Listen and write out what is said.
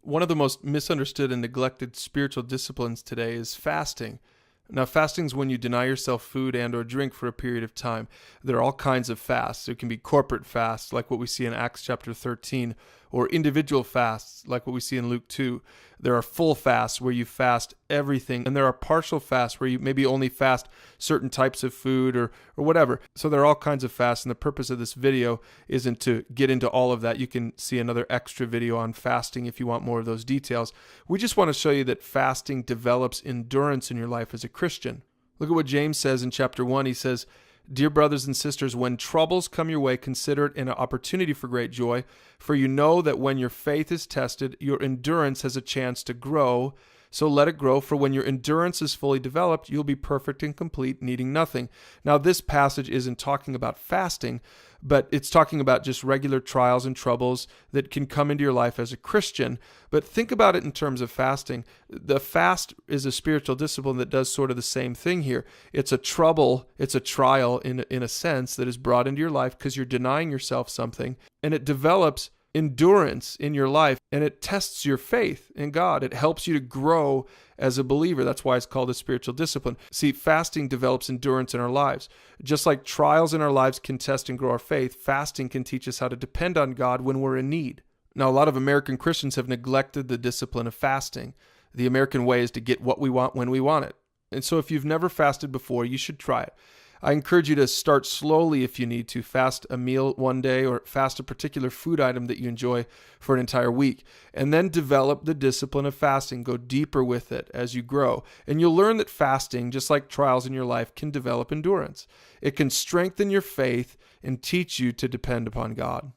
One of the most misunderstood and neglected spiritual disciplines today is fasting. Now, fasting is when you deny yourself food and or drink for a period of time. There are all kinds of fasts. There can be corporate fasts, like what we see in Acts chapter 13, or individual fasts, like what we see in Luke 2. There are full fasts where you fast everything, and there are partial fasts where you maybe only fast certain types of food or whatever. So there are all kinds of fasts, and the purpose of this video isn't to get into all of that. You can see another extra video on fasting if you want more of those details. We just want to show you that fasting develops endurance in your life as a Christian. Look at what James says in chapter 1. He says, "Dear brothers and sisters, when troubles come your way, consider it an opportunity for great joy, for you know that when your faith is tested, your endurance has a chance to grow. So let it grow, for when your endurance is fully developed, you'll be perfect and complete, needing nothing." Now, this passage isn't talking about fasting, but it's talking about just regular trials and troubles that can come into your life as a Christian. But think about it in terms of fasting. The fast is a spiritual discipline that does sort of the same thing here. It's a trouble, it's a trial in a sense that is brought into your life because you're denying yourself something, and it develops endurance in your life, and it tests your faith in God. It helps you to grow as a believer. That's why it's called a spiritual discipline. See, fasting develops endurance in our lives. Just like trials in our lives can test and grow our faith, fasting can teach us how to depend on God when we're in need. Now, a lot of American Christians have neglected the discipline of fasting. The American way is to get what we want when we want it. And so if you've never fasted before, you should try it. I encourage you to start slowly if you need to. Fast a meal one day or fast a particular food item that you enjoy for an entire week. And then develop the discipline of fasting. Go deeper with it as you grow. And you'll learn that fasting, just like trials in your life, can develop endurance. It can strengthen your faith and teach you to depend upon God.